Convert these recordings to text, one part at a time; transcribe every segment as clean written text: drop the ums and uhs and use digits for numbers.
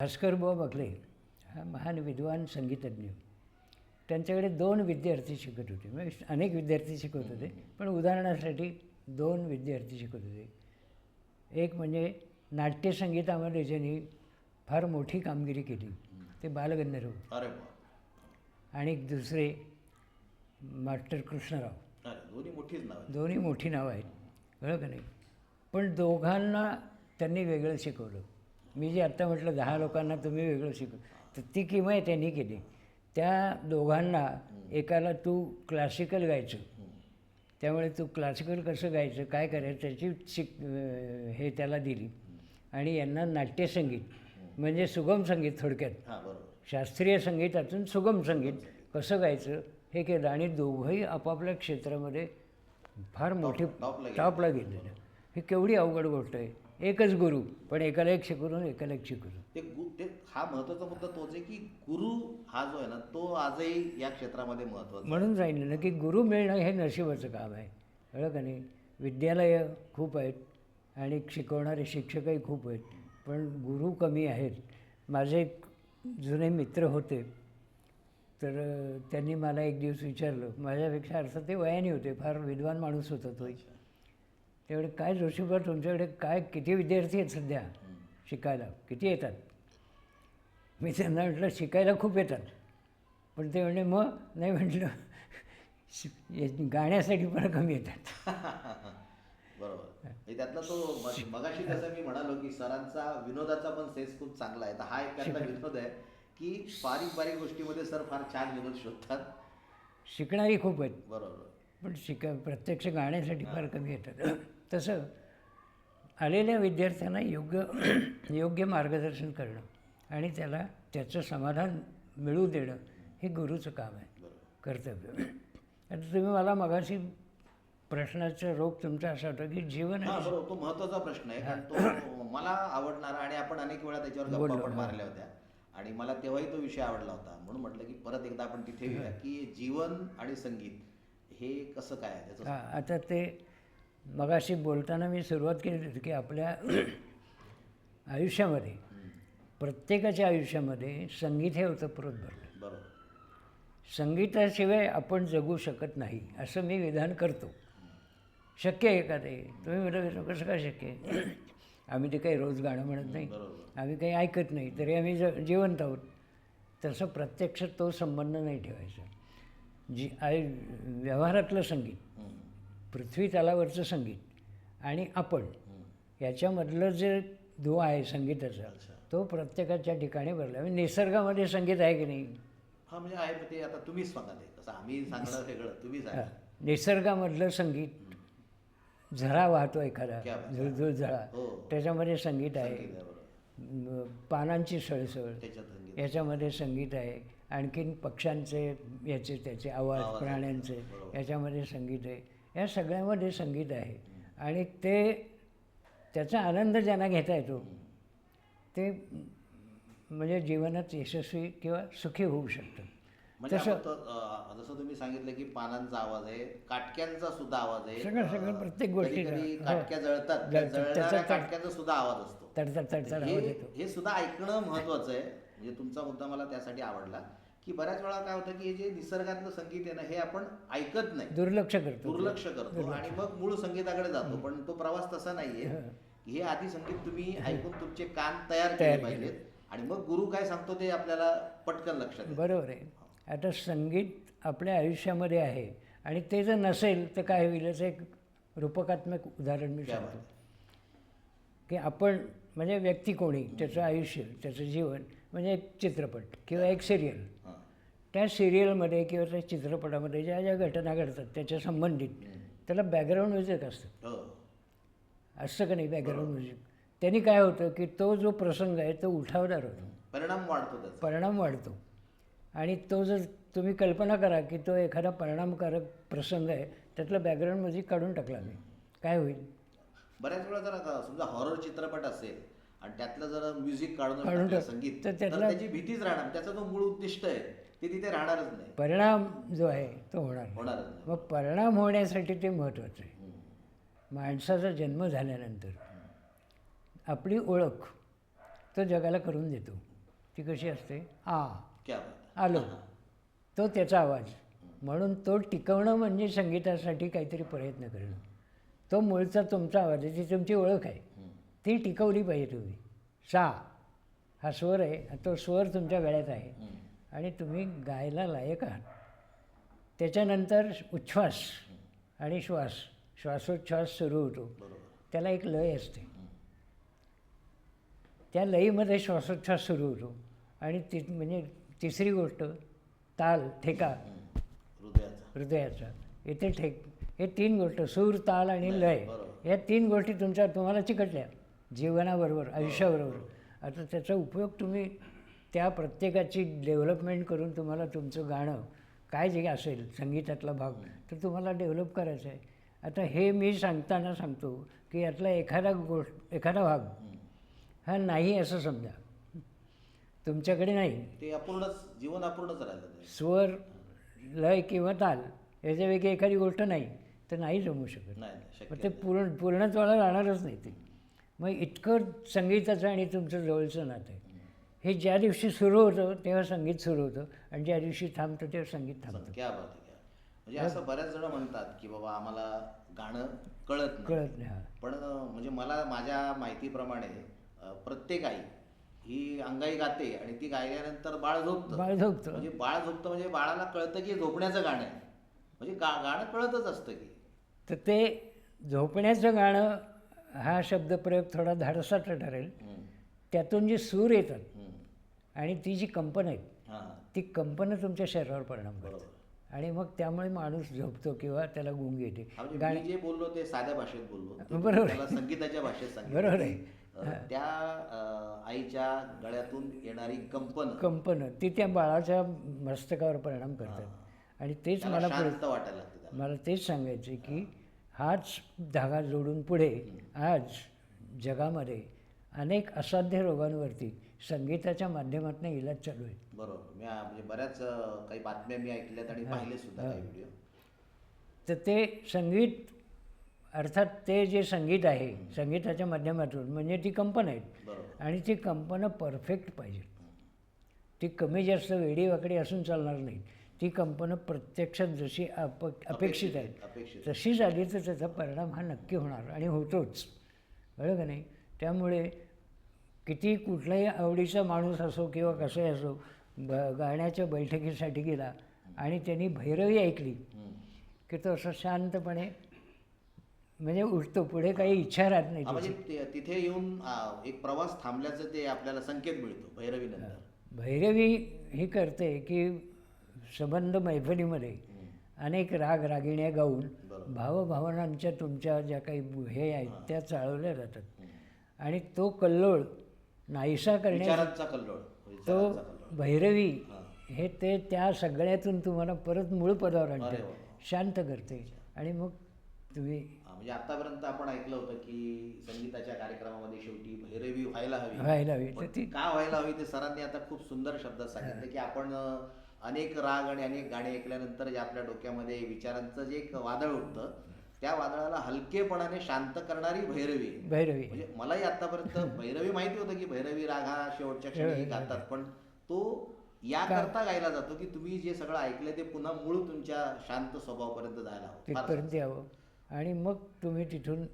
भास्करबुवा बघले हा महान विद्वान संगीतज्ञ. त्यांच्याकडे 2 विद्यार्थी शिकत होते. म्हणजे अनेक विद्यार्थी शिकवत होते, पण उदाहरणासाठी 2 विद्यार्थी शिकत होते. एक म्हणजे नाट्यसंगीतामध्ये ज्यांनी फार मोठी कामगिरी केली ते बालगंधर्व. अरे आणि दुसरे मास्टर कृष्णराव. दोन्ही मोठीच नाव आहेत. दोन्ही मोठी नावं आहेत, कळलं का नाही. पण दोघांना त्यांनी वेगळं शिकवलं. मी जे आत्ता म्हटलं 10 लोकांना तुम्ही वेगळं शिकव, तर ती किमया त्यांनी केली. त्या दोघांना एकाला तू क्लासिकल गायचं, त्यामुळे तू क्लासिकल कसं गायचं काय करायचं त्याची हे त्याला दिली. आणि यांना नाट्यसंगीत म्हणजे सुगम संगीत, थोडक्यात शास्त्रीय संगीतातून सुगम संगीत कसं गायचं हे केलं. आणि दोघंही आपापल्या क्षेत्रामध्ये फार मोठी टॉपला गेलेलं. ही केवढी अवघड गोष्ट आहे. एकच गुरु, पण एकाला एक शिकवून एकाला एक शिकवून. ते हा महत्त्वाचा मुद्दा तोच आहे की गुरु हा जो आहे ना तो आजही या क्षेत्रामध्ये महत्त्वाचा. म्हणून जाईल ना की गुरु मिळणं हे नशिबाचं काम आहे, कळलं का नाही. विद्यालयं खूप आहेत आणि शिकवणारे शिक्षकही खूप आहेत, पण गुरु कमी आहेत. माझे एक जुने मित्र होते, तर त्यांनी मला एक दिवस विचारलं, माझ्यापेक्षा अर्थात ते वयाने होते, फार विद्वान माणूस होता तोही. तेवढे काय जोशीबा तुमच्याकडे काय किती विद्यार्थी आहेत सध्या शिकायला, किती येतात. मी त्यांना म्हटलं शिकायला खूप येतात, पण ते म्हणजे मग नाही म्हटलं गाण्यासाठी पण कमी येतात. बरोबर. त्यातला तो मगाशी जसं मी म्हणालो की सरांचा विनोदाचा पण सेन्स खूप चांगला आहे. तर हा एक त्यातला विनोद आहे की बारीक गोष्टीमध्ये सर फार छान विनोद शोधतात. शिकणारी खूप आहेत, बरोबर, पण प्रत्यक्ष गाण्यासाठी फार कमी येतात. तसं आलेल्या विद्यार्थ्यांना योग्य मार्गदर्शन करणं आणि त्याला त्याचं समाधान मिळू देणं हे गुरुचं काम आहे, कर्तव्य. आता तुम्ही मला मगाशी प्रश्नाचा रोग तुमचा असा होता की जीवन बरोबर, तो महत्त्वाचा प्रश्न आहे. कारण तो मला आवडणारा आणि आपण अनेक वेळा त्याच्यावर गप्पा पण मारल्या होत्या आणि मला तेव्हाही तो विषय आवडला होता. म्हणून म्हटलं की परत एकदा आपण तिथे येऊया की जीवन आणि संगीत हे कसं काय आहे त्याचं. आता ते मगाशी बोलताना मी सुरुवात केली होती की आपल्या आयुष्यामध्ये प्रत्येकाच्या आयुष्यामध्ये संगीत हे ओतप्रोत भरलं. बरोबर. संगीताशिवाय आपण जगू शकत नाही असं मी विधान करतो. शक्य आहे का ते? तुम्ही म्हटलं कसं काय शक्य आहे? आम्ही ते काही रोज गाणं म्हणत नाही, आम्ही काही ऐकत नाही, तरी आम्ही जिवंत आहोत. तसं प्रत्यक्ष तो संबंध नाही ठेवायचा. व्यवहारातलं संगीत, पृथ्वी तलावरचं संगीत आणि आपण याच्यामधलं जे दुवा आहे संगीताचा, तो प्रत्येकाच्या ठिकाणी भरला. म्हणजे निसर्गामध्ये संगीत आहे की नाही? हा, म्हणजे आहे ते. आता तुम्हीच सांगा ते कसं, आम्ही सांगणार वेगळं, तुम्ही सांगा. निसर्गामधलं संगीत, झरा वाहतो एखादा झुळझुळ झळा, त्याच्यामध्ये संगीत आहे. पानांची सळसळ याच्यामध्ये संगीत आहे. आणखीन पक्ष्यांचे याचे त्याचे आवाज, प्राण्यांचे याच्यामध्ये संगीत आहे. या सगळ्यामध्ये संगीत आहे आणि त्याचा आनंद ज्यांना घेता येतो ते म्हणजे जीवनात यशस्वी किंवा सुखी होऊ शकतं. म्हणजे जसं तुम्ही सांगितलं की पानांचा आवाज आहे, काटक्यांचा सुद्धा आवाज आहे. सगळं प्रत्येक गोष्टी काटक्या जळतात, जळणाऱ्या काटक्यांचा सुद्धा आवाज असतो. तडतड आवाज येतो. हे सुद्धा ऐकणं महत्वाचं आहे. म्हणजे तुमचा मुद्दा मला त्यासाठी आवडला की बऱ्याच वेळा काय होतं की हे जे निसर्गातलं संगीत आहे ना हे आपण ऐकत नाही, दुर्लक्ष करतो आणि मग मूळ संगीताकडे जातो. पण तो प्रवास तसा नाहीये. हे आधी संगीत तुम्ही ऐकून तुमचे कान तयार केले पाहिजेत आणि मग गुरु काय सांगतो ते आपल्याला पटकन लक्षात येतं. बरोबर आहे. आता संगीत आपल्या आयुष्यामध्ये आहे आणि ते जर नसेल तर काय होईल याचं एक रूपकात्मक उदाहरण मी सांगतो की आपण म्हणजे व्यक्ती कोणी, त्याचं आयुष्य, त्याचं जीवन म्हणजे एक चित्रपट किंवा एक सिरियल. त्या सिरियलमध्ये किंवा त्या चित्रपटामध्ये ज्या ज्या घटना घडतात त्याच्या संबंधित त्याला बॅकग्राऊंड म्युझिक असतं. असतं का नाही बॅकग्राऊंड म्युझिक? त्यांनी काय होतं की तो जो प्रसंग आहे तो उठावदार होतो, परिणाम वाढतो त्याचा. परिणाम वाढतो. आणि तो जर तुम्ही कल्पना करा की तो एखादा परिणामकारक प्रसंग आहे, त्यातलं बॅकग्राऊंड म्युझिक काढून टाकला मी, काय होईल? बऱ्याच वेळा जर समजा हॉरर चित्रपट असेल आणि त्यातलं जर म्युझिक काढून काढून टाकलं, टाक- संगीत, तर तर त्यातला- त्याची भीतीच राहणार. त्याचा जो मूळ उद्दिष्ट आहे ते तिथे राहणारच नाही, परिणाम जो आहे तो होणार नाही. होणारच नाही. मग परिणाम होण्यासाठी ते महत्त्वाचं आहे. माणसाचा जन्म झाल्यानंतर आपली ओळख तो जगाला करून देतो. ती कशी असते? क्या बात. आलो, तो त्याचा आवाज. म्हणून तो टिकवणं म्हणजे संगीतासाठी काहीतरी प्रयत्न करणं. तो मूळचा तुमचा आवाज आहे, ती तुमची ओळख आहे, ती टिकवली पाहिजे तुम्ही. सा हा स्वर आहे, तो स्वर तुमच्या गळ्यात आहे आणि तुम्ही गायला लायक आहात. त्याच्यानंतर उच्छ्वास आणि श्वास, श्वासोच्छ्वास सुरू होतो, त्याला एक लय असते. त्या लयीमध्ये श्वासोच्छ्वास सुरू होतो आणि म्हणजे तिसरी गोष्ट ताल, ठेका हृदयाचा. इथे हे 3 गोष्ट, सूर, ताल आणि लय, या 3 गोष्टी तुम्हाला चिकटल्या जीवनाबरोबर, आयुष्याबरोबर. आता त्याचा उपयोग तुम्ही त्या प्रत्येकाची डेव्हलपमेंट करून तुम्हाला तुमचं गाणं काय जे असेल संगीतातला भाग तर तुम्हाला डेव्हलप करायचं आहे. आता हे मी सांगताना सांगतो की यातला एखादा भाग हा नाही असं समजा, तुमच्याकडे नाही, ते अपूर्णच, जीवन अपूर्णच राहिलं ते. स्वर, लय किंवा ताल याच्यापैकी एखादी गोष्ट नाही तर नाही जमू शकत. नाही, शक्य मग ते पूर्णत्वाला राहणारच नाही ते. मग इतकं संगीताचं आणि तुमचं जवळचं नातं आहे. हे ज्या दिवशी सुरू होतं तेव्हा संगीत सुरू होतं आणि ज्या दिवशी थांबतं तेव्हा संगीत थांबतं. क्या बात आहे, क्या. म्हणजे असं बऱ्याच जण म्हणतात की बाबा आम्हाला गाणं कळत नाही. हा. पण म्हणजे मला माझ्या माहितीप्रमाणे प्रत्येक आई ही अंगाई गाते आणि ती गायल्यानंतर बाळ झोपतं. म्हणजे बाळ झोपतं म्हणजे बाळाला कळतं की झोपण्याचं गाणं आहे. म्हणजे गाणं कळतच असतं की. तर ते झोपण्याचं गाणं हा शब्दप्रयोग थोडा धाडसाचा ठरेल. त्यातून जी सूर येतात आणि ती जी कंपन आहेत ती कंपनं तुमच्या शरीरावर परिणाम करतात आणि मग त्यामुळे माणूस झोपतो किंवा त्याला गुंग येते. मी जे बोललो ते साध्या भाषेत बोललो, बरोबर, त्याला संगीताच्या भाषेत सांगितलं. बरोबर आहे. त्या आईच्या गळ्यातून येणारी कंपनं ती त्या बाळाच्या मस्तकावर परिणाम करतात आणि तेच मला वाटायला लागतं. मला तेच सांगायचं की हाच धागा जोडून पुढे आज जगामध्ये अनेक असाध्य रोगांवरती संगीताच्या माध्यमातून इलाज चालू आहे. बरोबर. मी म्हणजे बऱ्याच काही बातम्या मी ऐकल्यात आणि पाहिले सुद्धा काही व्हिडिओ. तर ते संगीत अर्थात ते जे संगीत आहे संगीताच्या माध्यमातून म्हणजे ती कंपन आहेत आणि ती कंपनं परफेक्ट पाहिजे. ती कमी जास्त वेडीवाकडी असून चालणार नाही. ती कंपनं प्रत्यक्षात जशी अपेक्षित आहे तशी झाली तर त्याचा परिणाम हा नक्की होणार आणि होतोच, कळलं का नाही. त्यामुळे किती कुठलाही आवडीचा माणूस असो किंवा कसंही असो गाण्याच्या बैठकीसाठी गेला आणि त्यांनी भैरवी ऐकली की तो असं शांतपणे म्हणजे उठतो, पुढे काही इच्छा राहत नाही. म्हणजे तिथे येऊन एक प्रवास थांबल्याचं ते आपल्याला संकेत मिळतो भैरवी नंतर. भैरवी ही करते की संबंध मैफलीमध्ये अनेक राग रागिण्या गाऊन भावभावनांच्या तुमच्या ज्या काही हे आहेत त्या चालवल्या जातात आणि तो कल्लोळ नाहीसा करण्याचा तो भैरवी हे ते त्या सगळ्यातून तुम्हाला परत मूळ पदावर आणते, शांत करते आणि मग तुम्ही. म्हणजे आतापर्यंत आपण ऐकलं होतं की संगीताच्या कार्यक्रमामध्ये शेवटी भैरवी व्हायला हवी. तर ती का व्हायला हवी ते सरांनी आता खूप सुंदर शब्दात सांगितलं की आपण अनेक राग आणि अनेक गाणी ऐकल्यानंतर जे आपल्या डोक्यामध्ये विचारांचं जे एक वादळ उठतं त्या वादळाला हलकेपणाने शांत करणारी भैरवी. म्हणजे मलाही आतापर्यंत भैरवी माहिती होतं की भैरवी राग हा शेवटच्या क्षणी गातात, पण तो याकरता गायला जातो की तुम्ही जे सगळं ऐकलं ते पुन्हा मूळ तुमच्या शांत स्वभावापर्यंत जायला हवं, तिथपर्यंत यावं आणि मग तुम्ही तिथून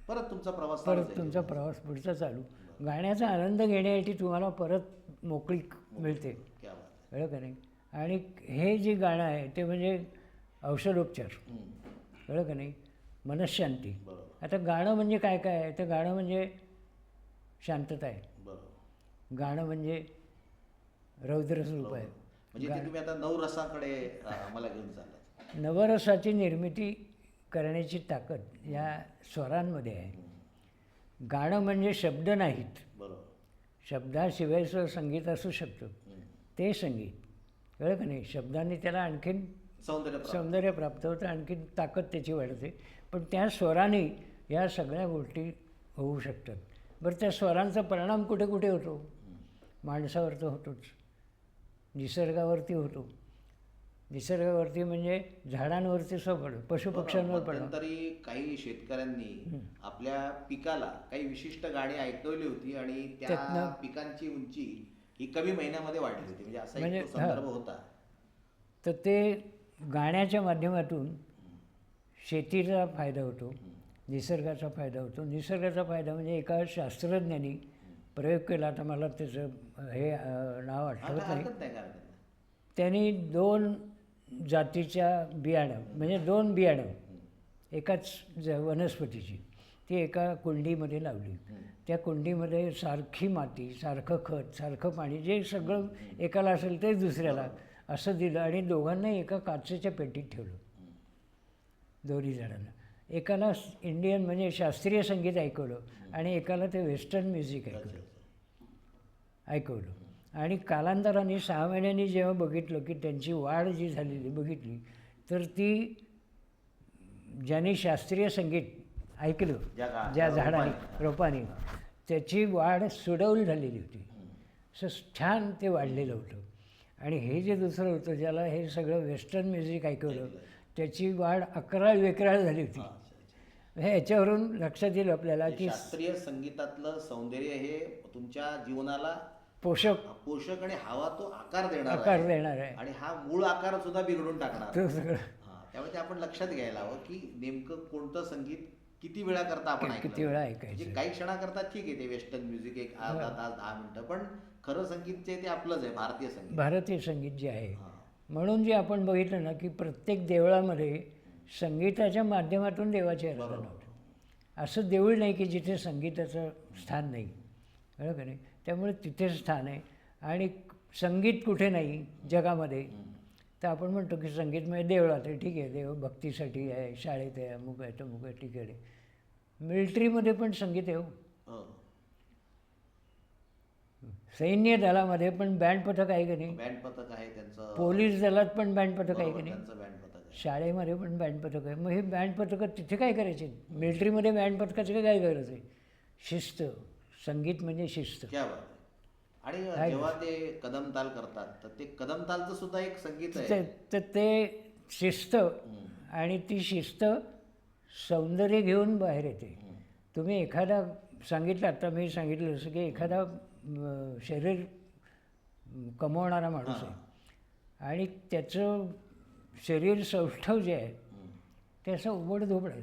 परत तुमचा प्रवास पुढचा चालू. गाण्याचा आनंद घेण्यासाठी तुम्हाला परत मोकळी मिळते, कळलं का नाही. आणि हे जे गाणं आहे ते म्हणजे औषधोपचार, कळलं का नाही, मनःशांती. आता गाणं म्हणजे काय काय आहे, तर गाणं म्हणजे शांतता आहे, गाणं म्हणजे रौद्रस्वरूप आहे. म्हणजे तुम्ही आता नवरसाकडे आम्हाला घेऊन चाललात. नवरसाची निर्मिती करण्याची ताकद या स्वरांमध्ये आहे. गाणं म्हणजे शब्द नाहीत, बरोबर. शब्दाशिवायचं संगीत असू शकतं, ते संगीत. कळलं का नाही? शब्दांनी त्याला आणखीन सौंदर्य प्राप्त. सौंदर्य प्राप्त होतं, आणखीन ताकद त्याची वाढते. पण त्या स्वराने या सगळ्या गोष्टी होऊ शकतात. बरं, त्या स्वरांचा परिणाम कुठे कुठे होतो? माणसावर तर होतोच, निसर्गावरती होतो. निसर्गावरती म्हणजे झाडांवरती पडतो, पशुपक्ष्यांवर पडतो. मध्यंतरी काही शेतकऱ्यांनी आपल्या पिकाला काही विशिष्ट गाणी ऐकवली होती आणि त्या त्यातनं पिकांची उंची ही कमी महिन्यामध्ये वाढली होती, म्हणजे असा म्हणजे एक तो संदर्भ होता. तर ते गाण्याच्या माध्यमातून शेतीचा फायदा होतो, निसर्गाचा फायदा होतो. निसर्गाचा फायदा म्हणजे एका शास्त्रज्ञांनी प्रयोग केला, आता मला त्याचं नाव आठवत नाही. हरकत नाही, काय हरकत नाही. त्यांनी 2 जातीच्या बियाणं, म्हणजे 2 बियाणं एकाच वनस्पतीची ती एका कुंडीमध्ये लावली. त्या कुंडीमध्ये सारखी माती, सारखं खत, सारखं पाणी, जे सगळं एकाला असेल ते दुसऱ्याला असं दिलं आणि दोघांना एका काचेच्या पेटीत ठेवलं, दोन्ही जणांना. एकाला इंडियन म्हणजे शास्त्रीय संगीत ऐकवलं आणि एकाला ते वेस्टर्न म्युझिक ऐकवलं. आणि कालांतराने 6 महिन्यांनी जेव्हा बघितलं की त्यांची वाढ जी झालेली बघितली, तर ती ज्यांनी शास्त्रीय संगीत ऐकलं, ज्या झाडाने रोपाने, त्याची वाढ सुडौल झालेली होती. असं छान ते वाढलेलं होतं. आणि हे जे दुसरं होतं ज्याला हे सगळं वेस्टर्न म्युझिक ऐकवलं, त्याची वाढ अकराळ वेकराळ झाली होती. हे याच्यावरून लक्षात येईल आपल्याला की शास्त्रीय संगीतातलं सौंदर्य हे तुमच्या जीवनाला पोषक आणि हवा तो आकार देणार आहे. आणि हा मूळ आकार सुद्धा बिघडून टाकणार. तो सगळं त्यामुळे ते आपण लक्षात घ्यायला हवं की नेमकं कोणतं संगीत किती वेळा करता आपण किती वेळा ऐकायचं. म्हणजे काही क्षणाकरता ठीक आहे ते वेस्टर्न म्युझिक एक अर्धा तास 10 मिनिटं, पण खरं संगीत जे ते आपलंच आहे, भारतीय संगीत जे आहे. म्हणून जे आपण बघितलं ना की प्रत्येक देवळामध्ये संगीताच्या माध्यमातून देवाची आराधना होते. असं देऊळ नाही की जिथे संगीताचं स्थान नाही, कळलं का नाही? त्यामुळे तिथेच स्थान आहे. आणि संगीत कुठे नाही जगामध्ये, तर आपण म्हणतो की संगीत म्हणजे देवळात आहे, ठीक आहे, देव भक्तीसाठी आहे, शाळेत आहे, अमुक आहे तमुक आहे, ठीक आहे. मिलिटरीमध्ये पण संगीत आहे हो. सैन्य दलामध्ये पण बँड पथक आहे की नाही? बँड पथक आहे त्यांचं. पोलीस दलात पण बँड पथक आहे की नाही? त्यांचं बँड पथक आहे. शाळेमध्ये पण बँड पथक आहे. मग हे बँड पथकं तिथे काय करायचे? मिलिटरीमध्ये बँड पथकाचं काय गरज आहे? शिस्त. संगीत म्हणजे शिस्त. क्या बात आहे. आणि जेव्हा ते कदम ताल करतात तर ते कदम तालचं सुद्धा एक संगीत आहे. तर ते शिस्त, आणि ती शिस्त सौंदर्य घेऊन बाहेर येते. तुम्ही एखादा सांगितलं, आता मी सांगितलं असं की एखादा शरीर कमवणारा माणूस आहे आणि त्याचं शरीर सौष्ठव जे आहे ते असं उबडधोबड आहे,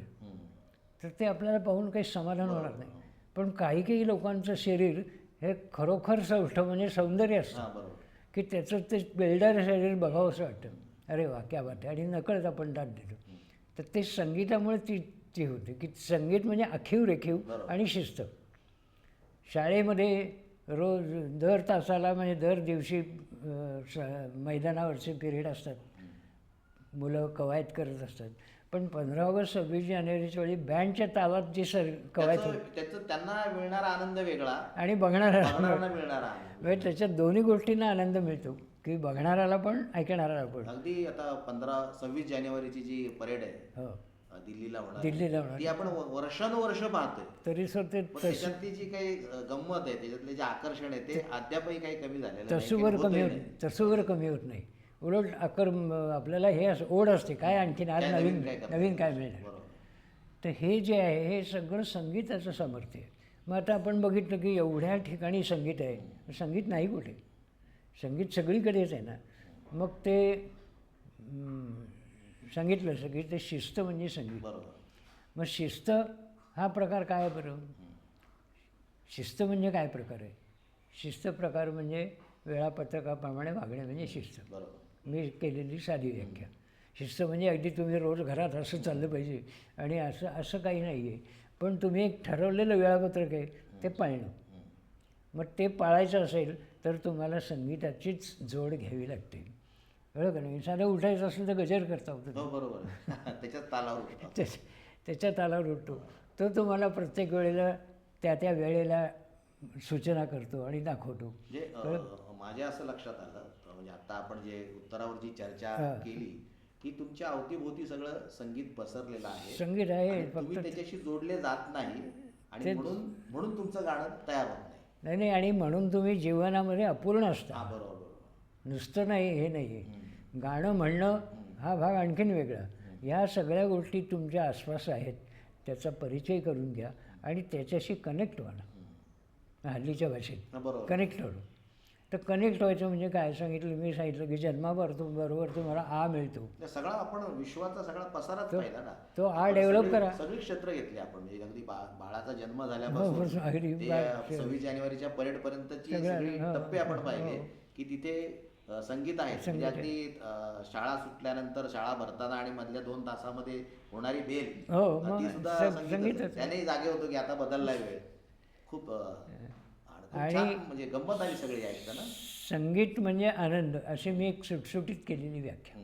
तर ते आपल्याला पाहून काही समाधान होणार नाही. पण काही लोकांचं शरीर हे खरोखर सौष्ठव म्हणजे सौंदर्य असतं की त्याचं ते बिल्डर शरीर बघावं असं वाटतं. अरे वा, क्या बात आहे. आणि नकळत आपण दाद देतो. तर ते संगीतामुळे ती होते की संगीत म्हणजे आखीव रेखीव आणि शिस्त. शाळेमध्ये रोज दर तासाला म्हणजे दर दिवशी मैदानावरचे पिरियड असतात, मुलं कवायत करत असतात. पण 15 ऑगस्ट 26 जानेवारीच्या वेळी बँडच्या तालात जी कवायत होती त्याचं त्यांना मिळणारा आनंद वेगळा आणि बघणाऱ्याला मिळणारा म्हणजे त्याच्यात दोन्ही गोष्टींना आनंद मिळतो की बघणाऱ्याला पण ऐकणाऱ्याला पण. अगदी आता 15-26 जानेवारीची जी परेड आहे हो, दिल्लीला होणार ती आपण वर्षानुवर्ष पाहतोय. तरी सर ते त्याच्यातली जी काही गंमत आहे, त्याच्यातले जे आकर्षण आहे ते अद्यापही काही कमी झालेलं तसूवर कमी होत नाही. उलट आपल्याला हे असं ओढ असते, काय आणखीन आज नवीन काय मिळणार. तर हे जे आहे हे सगळं संगीताचं सामर्थ्य आहे. मग आता आपण बघितलं की एवढ्या ठिकाणी संगीत आहे, संगीत नाही कुठे? संगीत सगळीकडेच आहे ना. मग ते सांगितलं असं की ते शिस्त म्हणजे संगीत. मग शिस्त हा प्रकार काय बरं? शिस्त म्हणजे काय प्रकार आहे? शिस्त प्रकार म्हणजे वेळापत्रकाप्रमाणे वागणे म्हणजे शिस्त. मी केलेली साधी व्याख्या. शिस्त म्हणजे अगदी तुम्ही रोज घरात असं चाललं पाहिजे आणि असं काही नाही आहे. पण तुम्ही एक ठरवलेलं वेळापत्रक आहे ते पाळणं. मग ते पाळायचं असेल तर तुम्हाला संगीताचीच जोड घ्यावी लागते. कळलं का नाही? साधं उठायचं असेल तर गजर करता होतं, बरोबर, त्याच्या तालावर त्याच्या तालावर उठतो. तो तुम्हाला प्रत्येक वेळेला त्या त्या वेळेला सूचना करतो आणि दाखवतो. म्हणजे माझ्या असं लक्षात आलं म्हणजे आता आपण जे उत्तरावर जी चर्चा केली की तुमच्या अवतीभोवती सगळं संगीत पसरलेलं आहे, संगीत आहे आणि तुम्ही फक्त त्याच्याशी जोडले जात नाही आणि म्हणून म्हणून तुमचं गाणं तयार होत नाही. नाही नाही, आणि म्हणून तुम्ही जीवनामध्ये अपूर्ण असता. हा बरोबर बरोबर. नुसतं नाही हे नाही आहे. गाणं म्हणणं हा भाग आणखीन वेगळा. ह्या सगळ्या गोष्टी तुमच्या आसपास आहेत, त्याचा परिचय करून घ्या आणि त्याच्याशी कनेक्ट व्हा ना. हल्लीच्या भाषेत हा, बरोबर. कनेक्ट होणं. तर कनेक्ट व्हायचं म्हणजे काय सांगितलं मी, सांगितलं की जन्माबरोबर तुम्हाला आ मिळतो. ते सगळा आपण विश्वाचा सगळा पसाराच पाहिला ना. तो आ आपण डेव्हलप सगळी- करा. सगळी क्षेत्र घेतली आपण, म्हणजे अगदी बाळाचा जन्म हो, झाल्यापासून अगदी ते बाळ- 26 जानेवारीच्या परेड पर्यंतची सगळं, सगळी हो, टप्पे आपण हो, पाहिले हो. की तिथे संगीत आहे. म्हणजे संगीत आहे. अगदी शाळा सुटल्यानंतर शाळा भरताना आणि मधल्या 2 तासामध्ये होणारी बेल, हो, मग ती सुद्धा संगीतच संगीतच. आहे. त्याने जागे होतो की आता बदललाय वेळ. खूप आणि- छान म्हणजे गंमत आली सगळी ऐकताना. संगीत म्हणजे आनंद अशी मी एक सुटसुटीत केलेली व्याख्या.